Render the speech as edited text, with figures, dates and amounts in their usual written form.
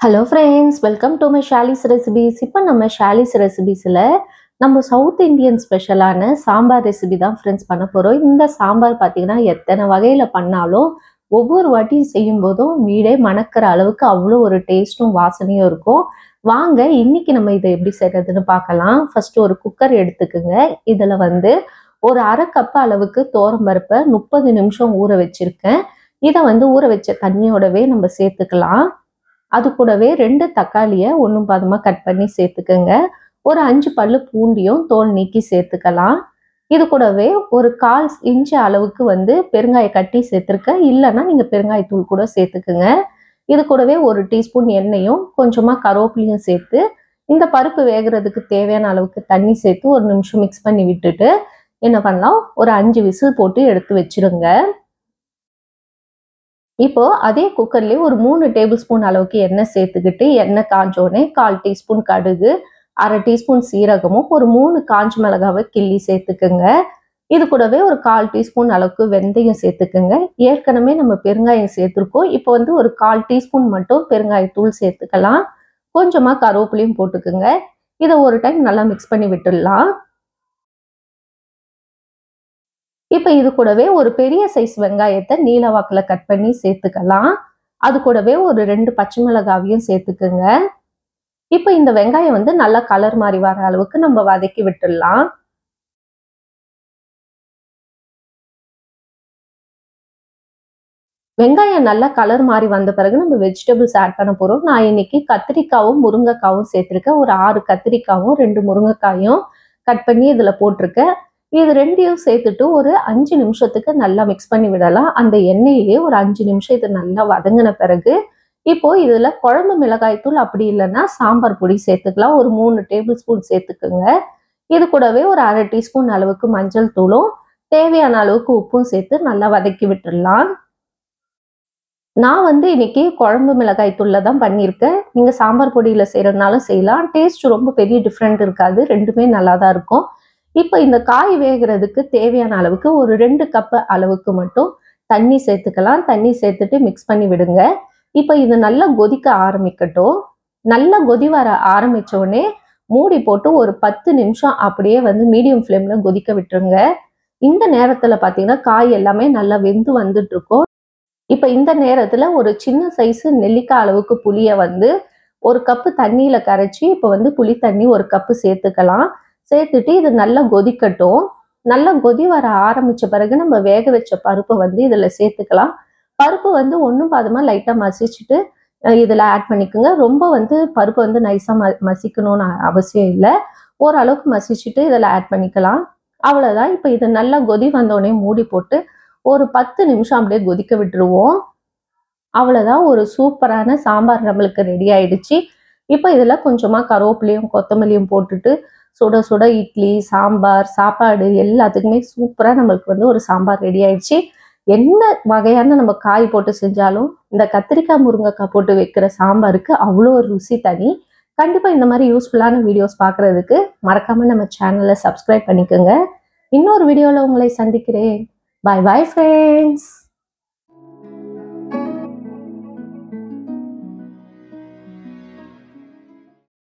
Hello friends, welcome to my Shali's recipes. இப்போ நம்ம ஷாலிஸ் ரெசிபீஸில் நம்ம சவுத் இந்தியன் ஸ்பெஷலான சாம்பார் ரெசிபி தான் ஃப்ரெண்ட்ஸ் பண்ண போகிறோம். இந்த சாம்பார் பார்த்தீங்கன்னா எத்தனை வகையில் பண்ணாலும் ஒவ்வொரு வாட்டியும் செய்யும்போதும் வீடே மணக்கிற அளவுக்கு அவ்வளோ ஒரு டேஸ்ட்டும் வாசனையும் இருக்கும். வாங்க இன்னைக்கு நம்ம இதை எப்படி செய்கிறதுன்னு பார்க்கலாம். ஃபஸ்ட்டு ஒரு குக்கர் எடுத்துக்குங்க. இதில் ஒரு அரை கப்பு அளவுக்கு துவரம்பருப்பை 30 நிமிஷம் ஊற வச்சுருக்கேன். இதை ஊற வச்ச தண்ணியோடவே நம்ம சேர்த்துக்கலாம். அது கூடவே 2 தக்காளியை ஒன்றும் பாதமாக கட் பண்ணி சேர்த்துக்கோங்க. ஒரு 5 பல்லு பூண்டியும் தோல் நீக்கி சேர்த்துக்கலாம். இது கூடவே ஒரு 1/4 இன்ச்சு அளவுக்கு பெருங்காய கட்டி சேர்த்துருக்கேன். இல்லைன்னா நீங்கள் பெருங்காயத்தூள் கூட சேர்த்துக்குங்க. இது கூடவே 1 டீஸ்பூன் எண்ணெயும் கொஞ்சமாக கருவேப்பிலையும் சேர்த்து இந்த பருப்பு வேகிறதுக்கு தேவையான அளவுக்கு தண்ணி சேர்த்து ஒரு நிமிஷம் மிக்ஸ் பண்ணி விட்டுட்டு என்ன பண்ணலாம், ஒரு 5 விசில் போட்டு எடுத்து வச்சிருங்க. இப்போ அதே குக்கர்லேயே ஒரு 3 டேபிள் ஸ்பூன் அளவுக்கு எண்ணெய் சேர்த்துக்கிட்டு எண்ணெய் காஞ்சோடனே 1/4 டீஸ்பூன் கடுகு, அரை டீஸ்பூன் சீரகமும் ஒரு 3 காஞ்ச மிளகாவை கிள்ளி சேர்த்துக்குங்க. இது கூடவே ஒரு 1/4 டீஸ்பூன் அளவுக்கு வெந்தயம் சேர்த்துக்குங்க. ஏற்கனவே நம்ம பெருங்காயம் சேர்த்துருக்கோம். இப்போ ஒரு 1/4 டீஸ்பூன் மட்டும் பெருங்காயத்தூள் சேர்த்துக்கலாம். கொஞ்சமாக கருவேப்பிலையும் போட்டுக்குங்க. இதை ஒரு டைம் நல்லா மிக்ஸ் பண்ணி விட்டுடலாம். இப்போ இது கூடவே ஒரு பெரிய சைஸ் வெங்காயத்தை நீல வாக்கில் கட் பண்ணி சேர்த்துக்கலாம். அது கூடவே ஒரு 2 பச்சை மிளகாவையும் சேர்த்துக்குங்க. இப்போ இந்த வெங்காயம் நல்லா கலர் மாதிரி வர அளவுக்கு நம்ம வதக்கி விட்டுடலாம். வெங்காயம் நல்லா கலர் மாதிரி வந்த பிறகு நம்ம வெஜிடபிள்ஸ் ஆட் பண்ண போகிறோம். நான் இன்னைக்கு கத்திரிக்காவும் முருங்கைக்காவும் சேர்த்துருக்கேன். ஒரு 6 கத்திரிக்காவும் 2 முருங்கைக்காயும் கட் பண்ணி இதில் போட்டிருக்கேன். இது 2யும் சேர்த்துட்டு ஒரு 5 நிமிஷத்துக்கு நல்லா மிக்ஸ் பண்ணி விடலாம். அந்த எண்ணெயிலேயே ஒரு 5 நிமிஷம் இது நல்லா வதங்கின பிறகு இப்போ இதில் குழம்பு மிளகாய் தூள் அப்படி இல்லைன்னா சாம்பார் பொடி சேர்த்துக்கலாம். ஒரு 3 டேபிள் ஸ்பூன் சேர்த்துக்குங்க. இது கூடவே ஒரு அரை டீஸ்பூன் அளவுக்கு மஞ்சள் தூளும் தேவையான அளவுக்கு உப்பும் சேர்த்து நல்லா வதக்கி விட்டுடலாம். நான் இன்னைக்கு குழம்பு மிளகாய் தூளில் தான் பண்ணியிருக்கேன். நீங்கள் சாம்பார் பொடியில் செய்கிறதுனாலும் செய்யலாம். டேஸ்ட் ரொம்ப பெரிய டிஃப்ரெண்ட் இருக்காது. ரெண்டுமே நல்லா தான் இருக்கும். இப்போ இந்த காய் வேகிறதுக்கு தேவையான அளவுக்கு ஒரு 2 கப்பு அளவுக்கு மட்டும் தண்ணி சேர்த்துக்கலாம். தண்ணி சேர்த்துட்டு மிக்ஸ் பண்ணி விடுங்க. இப்போ இது நல்லா கொதிக்க ஆரம்பிக்கட்டும். நல்லா கொதி வர ஆரம்பித்த உடனே மூடி போட்டு ஒரு 10 நிமிஷம் அப்படியே மீடியம் ஃப்ளேமில் கொதிக்க விட்டுருங்க. இந்த நேரத்தில் பார்த்தீங்கன்னா காய் எல்லாமே நல்லா வெந்து வந்துட்டு இருக்கும். இப்போ இந்த நேரத்தில் ஒரு சின்ன சைஸு நெல்லிக்காய் அளவுக்கு புளியை ஒரு கப்பு தண்ணியில் கரைச்சி இப்போ புளி தண்ணி ஒரு கப்பு சேர்த்துக்கலாம். சேர்த்துட்டு இது நல்லா கொதிக்கட்டும். நல்லா கொதி வர ஆரம்பித்த பிறகு நம்ம வேக வச்ச பருப்பை இதில் சேர்த்துக்கலாம். பருப்பு ஒன்றும் பாதமாக லைட்டாக மசிச்சுட்டு இதில் ஆட் பண்ணிக்கோங்க. ரொம்ப பருப்பு நைஸாக மசிக்கணும்னு அவசியம் இல்லை. ஓரளவுக்கு மசிச்சுட்டு இதில் ஆட் பண்ணிக்கலாம். அவ்வளோதான். இப்போ இது நல்லா கொதி வந்தோடனே மூடி போட்டு ஒரு 10 நிமிஷம் அப்படியே கொதிக்க விட்டுருவோம். அவ்வளோதான், ஒரு சூப்பரான சாம்பார் நம்மளுக்கு ரெடி ஆயிடுச்சு. இப்போ இதில் கொஞ்சமாக கருவேப்பிலையும் கொத்தமல்லியும் போட்டுட்டு சுட சுட இட்லி, சாம்பார், சாப்பாடு எல்லாத்துக்குமே சூப்பராக நம்மளுக்கு ஒரு சாம்பார் ரெடி ஆயிடுச்சு. என்ன வகையான நம்ம காய் போட்டு செஞ்சாலும் இந்த கத்திரிக்காய் முருங்கைக்காய் போட்டு வைக்கிற சாம்பாருக்கு அவ்வளோ ஒரு ருசி தனி. கண்டிப்பாக இந்த மாதிரி யூஸ்ஃபுல்லான வீடியோஸ் பார்க்குறதுக்கு மறக்காமல் நம்ம சேனலை சப்ஸ்கிரைப் பண்ணிக்கோங்க. இன்னொரு வீடியோவில் உங்களை சந்திக்கிறேன். பாய் பாய் ஃப்ரெண்ட்ஸ்.